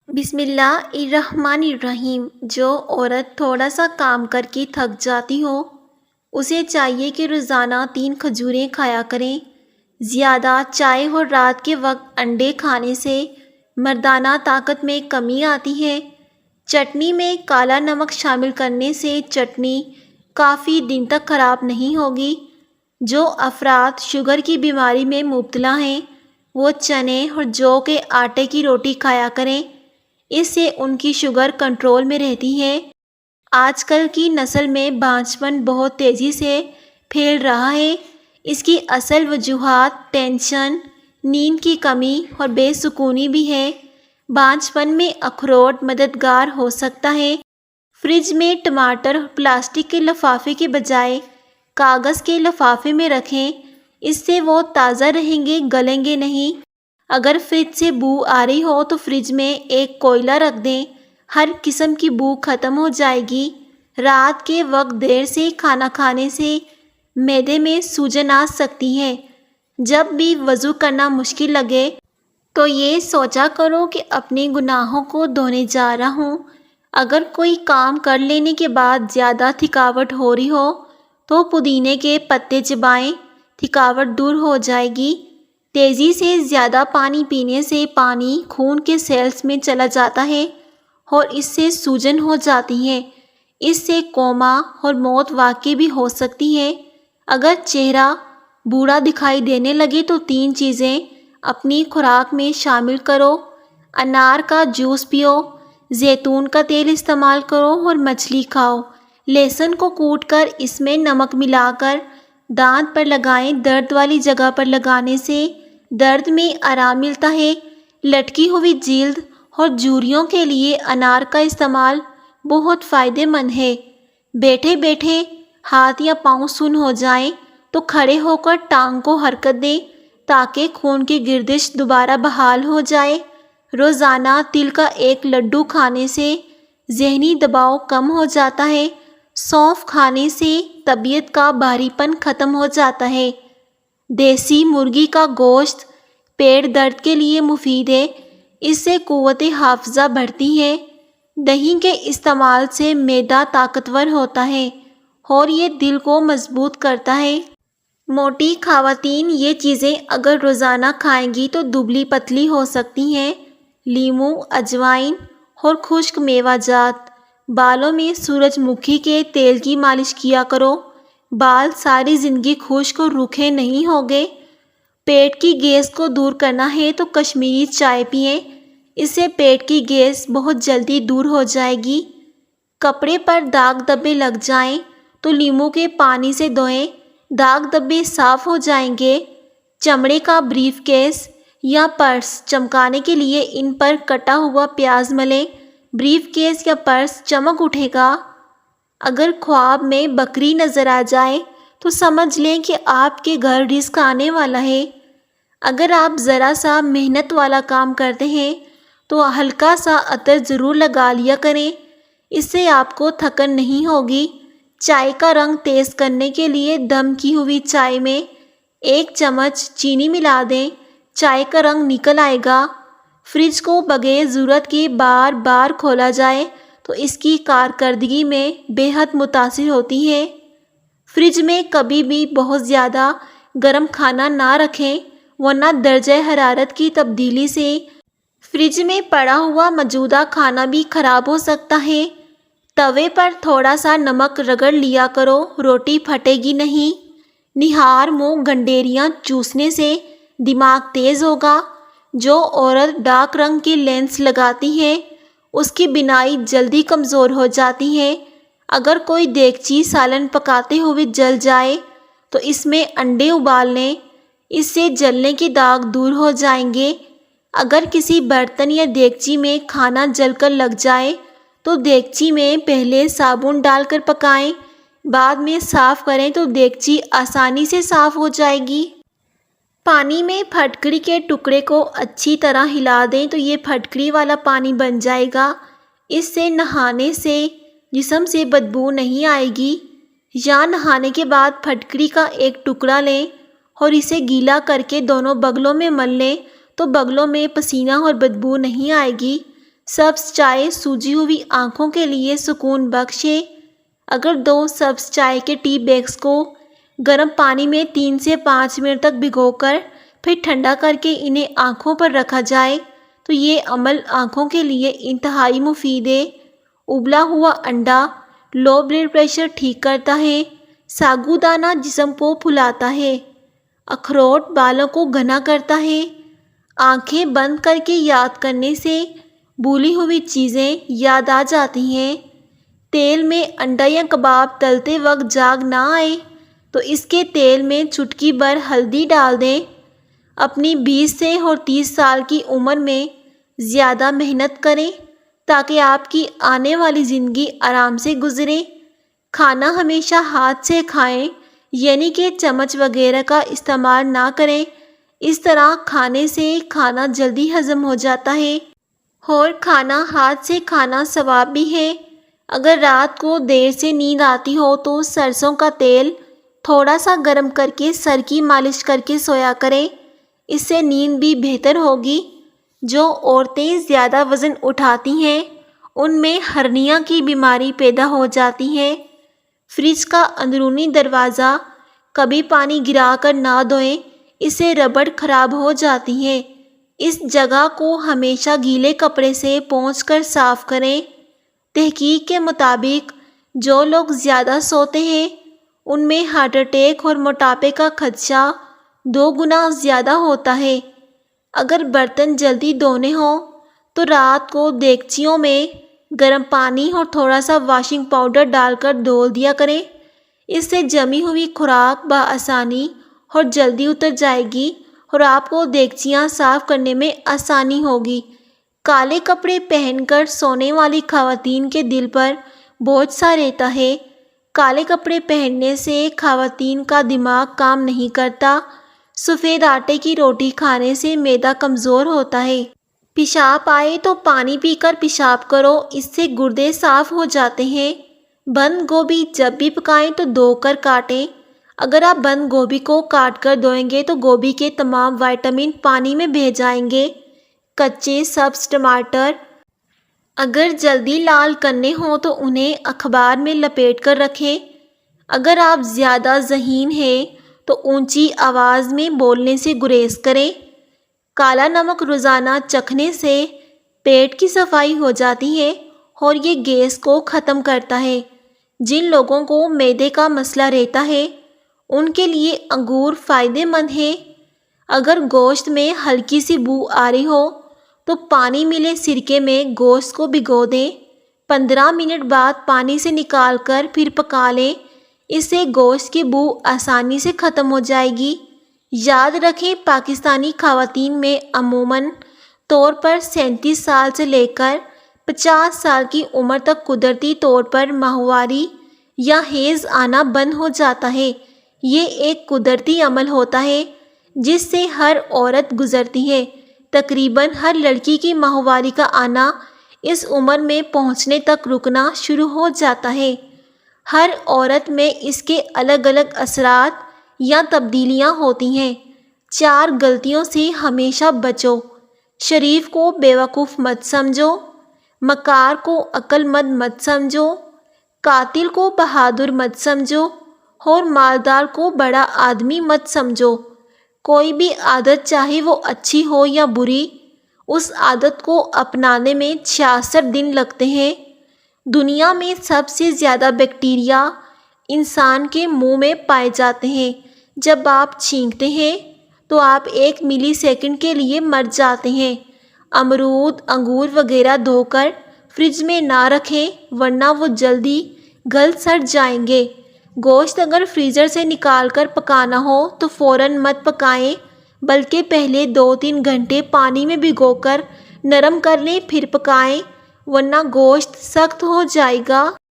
بسم اللہ الرحمن الرحیم۔ جو عورت تھوڑا سا کام کر کے تھک جاتی ہو اسے چاہیے کہ روزانہ 3 کھجوریں کھایا کریں۔ زیادہ چائے اور رات کے وقت انڈے کھانے سے مردانہ طاقت میں کمی آتی ہے۔ چٹنی میں کالا نمک شامل کرنے سے چٹنی کافی دن تک خراب نہیں ہوگی۔ جو افراد شوگر کی بیماری میں مبتلا ہیں وہ چنے اور جو کے آٹے کی روٹی کھایا کریں، اس سے ان کی شوگر کنٹرول میں رہتی ہے۔ آج کل کی نسل میں بانجھپن بہت تیزی سے پھیل رہا ہے۔ اس کی اصل وجوہات ٹینشن، نیند کی کمی اور بے سکونی بھی ہے۔ بانجھپن میں اخروٹ مددگار ہو سکتا ہے۔ فریج میں ٹماٹر پلاسٹک کے لفافے کے بجائے کاغذ کے لفافے میں رکھیں، اس سے وہ تازہ رہیں گے، گلیں گے نہیں۔ اگر فریج سے بو آ رہی ہو تو فریج میں ایک کوئلہ رکھ دیں، ہر قسم کی بو ختم ہو جائے گی۔ رات کے وقت دیر سے کھانا کھانے سے معدے میں سوجن آ سکتی ہے۔ جب بھی وضو کرنا مشکل لگے تو یہ سوچا کرو کہ اپنے گناہوں کو دھونے جا رہا ہوں۔ اگر کوئی کام کر لینے کے بعد زیادہ تھکاوٹ ہو رہی ہو تو پودینے کے پتے چبائیں، تھکاوٹ دور ہو جائے گی۔ تیزی سے زیادہ پانی پینے سے پانی خون کے سیلز میں چلا جاتا ہے اور اس سے سوجن ہو جاتی ہے۔ اس سے کوما اور موت واقع بھی ہو سکتی ہے۔ اگر چہرہ بوڑھا دکھائی دینے لگے تو 3 چیزیں اپنی خوراک میں شامل کرو: انار کا جوس پیو، زیتون کا تیل استعمال کرو اور مچھلی کھاؤ۔ لہسن کو کوٹ کر اس میں نمک ملا کر دانت پر لگائیں، درد والی جگہ پر لگانے سے درد میں آرام ملتا ہے۔ لٹکی ہوئی جلد اور جھریوں کے لیے انار کا استعمال بہت فائدہ مند ہے۔ بیٹھے بیٹھے ہاتھ یا پاؤں سن ہو جائیں تو کھڑے ہو کر ٹانگ کو حرکت دیں تاکہ خون کی گردش دوبارہ بحال ہو جائے۔ روزانہ تل کا ایک لڈو کھانے سے ذہنی دباؤ کم ہو جاتا ہے۔ سونف کھانے سے طبیعت کا بھاری پن ختم ہو جاتا ہے۔ دیسی مرغی کا گوشت پیٹ درد کے لیے مفید ہے، اس سے قوت حافظہ بڑھتی ہے۔ دہی کے استعمال سے معدہ طاقتور ہوتا ہے اور یہ دل کو مضبوط کرتا ہے۔ موٹی خواتین یہ چیزیں اگر روزانہ کھائیں گی تو دبلی پتلی ہو سکتی ہیں۔ لیموں، اجوائن اور خشک میوہ جات۔ بالوں میں سورج مکھی کے تیل کی مالش کیا کرو، بال ساری زندگی خشک اور روکھے نہیں ہوگے۔ پیٹ کی گیس کو دور کرنا ہے تو کشمیری چائے پئیں، اس سے پیٹ کی گیس بہت جلدی دور ہو جائے گی۔ کپڑے پر داغ دھبے لگ جائیں تو لیموں کے پانی سے دھوئیں، داغ دھبے صاف ہو جائیں گے۔ چمڑے کا بریف کیس یا پرس چمکانے کے لیے ان پر کٹا ہوا پیاز ملیں، بریف کیس یا پرس چمک اٹھے گا۔ اگر خواب میں بکری نظر آ جائے تو سمجھ لیں کہ آپ کے گھر رزق آنے والا ہے۔ اگر آپ ذرا سا محنت والا کام کرتے ہیں تو ہلکا سا عطر ضرور لگا لیا کریں، اس سے آپ کو تھکن نہیں ہوگی۔ چائے کا رنگ تیز کرنے کے لیے دم کی ہوئی چائے میں 1 چمچ چینی ملا دیں، چائے کا رنگ نکل آئے گا۔ فریج کو بغیر ضرورت کے بار بار کھولا جائے تو اس کی کارکردگی میں بے حد متاثر ہوتی ہے۔ فریج میں کبھی بھی بہت زیادہ گرم کھانا نہ رکھیں ورنہ درجہ حرارت کی تبدیلی سے فریج میں پڑا ہوا موجودہ کھانا بھی خراب ہو سکتا ہے۔ توے پر تھوڑا سا نمک رگڑ لیا کرو، روٹی پھٹے گی نہیں۔ نہار منہ گنڈیریاں چوسنے سے دماغ تیز ہوگا۔ جو عورت ڈارک رنگ کے لینس لگاتی ہے اس کی بینائی جلدی کمزور ہو جاتی ہے۔ اگر کوئی دیگچی سالن پکاتے ہوئے جل جائے تو اس میں انڈے ابال لیں، اس سے جلنے کے داغ دور ہو جائیں گے۔ اگر کسی برتن یا دیگچی میں کھانا جل کر لگ جائے تو دیگچی میں پہلے صابن ڈال کر پکائیں، بعد میں صاف کریں تو دیگچی آسانی سے صاف ہو جائے گی۔ پانی میں پھٹکری کے ٹکڑے کو اچھی طرح ہلا دیں تو یہ پھٹکری والا پانی بن جائے گا۔ اس سے نہانے سے جسم سے بدبو نہیں آئے گی۔ یا نہانے کے بعد پھٹکری کا ایک ٹکڑا لیں اور اسے گیلا کر کے دونوں بغلوں میں مل لیں تو بغلوں میں پسینہ اور بدبو نہیں آئے گی۔ سبز چائے سوجی ہوئی آنکھوں کے لیے سکون بخش ہے۔ اگر 2 سبز چائے کے ٹی بیگز کو گرم پانی میں 3 سے 5 منٹ تک بھگو کر پھر ٹھنڈا کر کے انہیں آنکھوں پر رکھا جائے تو یہ عمل آنکھوں کے لیے انتہائی مفید ہے۔ ابلا ہوا انڈا لو بلڈ پریشر ٹھیک کرتا ہے۔ ساگو دانہ جسم کو پھلاتا ہے۔ اخروٹ بالوں کو گھنا کرتا ہے۔ آنکھیں بند کر کے یاد کرنے سے بھولی ہوئی چیزیں یاد آ جاتی ہیں۔ تیل میں انڈا یا کباب تلتے وقت جاگ نہ آئے تو اس کے تیل میں چٹکی بھر ہلدی ڈال دیں۔ اپنی 20 سے اور 30 سال کی عمر میں زیادہ محنت کریں تاکہ آپ کی آنے والی زندگی آرام سے گزرے۔ کھانا ہمیشہ ہاتھ سے کھائیں، یعنی کہ چمچ وغیرہ کا استعمال نہ کریں۔ اس طرح کھانے سے کھانا جلدی ہضم ہو جاتا ہے اور کھانا ہاتھ سے کھانا ثواب بھی ہے۔ اگر رات کو دیر سے نیند آتی ہو تو سرسوں کا تیل تھوڑا سا گرم کر کے سر کی مالش کر کے سویا کریں، اس سے نیند بھی بہتر ہوگی۔ جو عورتیں زیادہ وزن اٹھاتی ہیں ان میں ہرنیا کی بیماری پیدا ہو جاتی ہے۔ فریج کا اندرونی دروازہ کبھی پانی گرا کر نہ دھوئیں، اس سے ربڑ خراب ہو جاتی ہے۔ اس جگہ کو ہمیشہ گیلے کپڑے سے پونچھ کر صاف کریں۔ تحقیق کے مطابق جو لوگ زیادہ سوتے ہیں ان میں ہارٹ اٹیک اور موٹاپے کا خدشہ 2 گنا زیادہ ہوتا ہے۔ اگر برتن جلدی دھونے ہوں تو رات کو دیگچیوں میں گرم پانی اور تھوڑا سا واشنگ پاؤڈر ڈال کر دھو دیا کریں، اس سے جمی ہوئی خوراک بآسانی اور جلدی اتر جائے گی اور آپ کو دیگچیاں صاف کرنے میں آسانی ہوگی۔ کالے کپڑے پہن کر سونے والی خواتین کے دل پر بوجھ سا رہتا ہے۔ کالے کپڑے پہننے سے خواتین کا دماغ کام نہیں کرتا۔ سفید آٹے کی روٹی کھانے سے معدہ کمزور ہوتا ہے۔ پیشاب آئے تو پانی پی کر پیشاب کرو، اس سے گردے صاف ہو جاتے ہیں۔ بند گوبھی جب بھی پکائیں تو دھو کر کاٹیں۔ اگر آپ بند گوبھی کو کاٹ کر دھوئیں گے تو گوبھی کے تمام وٹامن پانی میں بہہ جائیں گے۔ کچے سبز ٹماٹر اگر جلدی لال کرنے ہوں تو انہیں اخبار میں لپیٹ کر رکھیں۔ اگر آپ زیادہ ذہین ہیں تو اونچی آواز میں بولنے سے گریز کریں۔ کالا نمک روزانہ چکھنے سے پیٹ کی صفائی ہو جاتی ہے اور یہ گیس کو ختم کرتا ہے۔ جن لوگوں کو معدے کا مسئلہ رہتا ہے ان کے لیے انگور فائدہ مند ہے۔ اگر گوشت میں ہلکی سی بو آ رہی ہو تو پانی ملے سرکے میں گوشت کو بھگو دیں۔ 15 منٹ بعد پانی سے نکال کر پھر پکا لیں، اس سے گوشت کی بو آسانی سے ختم ہو جائے گی۔ یاد رکھیں پاکستانی خواتین میں عموماً طور پر 37 سال سے لے کر 50 سال کی عمر تک قدرتی طور پر ماہواری یا حیض آنا بند ہو جاتا ہے۔ یہ ایک قدرتی عمل ہوتا ہے جس سے ہر عورت گزرتی ہے۔ تقریباً ہر لڑکی کی ماہواری کا آنا اس عمر میں پہنچنے تک رکنا شروع ہو جاتا ہے۔ ہر عورت میں اس کے الگ الگ اثرات یا تبدیلیاں ہوتی ہیں۔ 4 غلطیوں سے ہمیشہ بچو۔ شریف کو بیوقوف مت سمجھو، مکار کو عقل مند مت سمجھو، قاتل کو بہادر مت سمجھو اور مالدار کو بڑا آدمی مت سمجھو۔ کوئی بھی عادت چاہے وہ اچھی ہو یا بری، اس عادت کو اپنانے میں 66 دن لگتے ہیں۔ دنیا میں سب سے زیادہ بیکٹیریا انسان کے منہ میں پائے جاتے ہیں۔ جب آپ چھینکتے ہیں تو آپ 1 ملی سیکنڈ کے لیے مر جاتے ہیں۔ امرود، انگور وغیرہ دھو کر فریج میں نہ رکھیں ورنہ وہ جلدی گل سڑ جائیں گے۔ گوشت اگر فریزر سے نکال کر پکانا ہو تو فوراً مت پکائیں بلکہ پہلے 2-3 گھنٹے پانی میں بھگو کر نرم کر لیں پھر پکائیں ورنہ گوشت سخت ہو جائے گا۔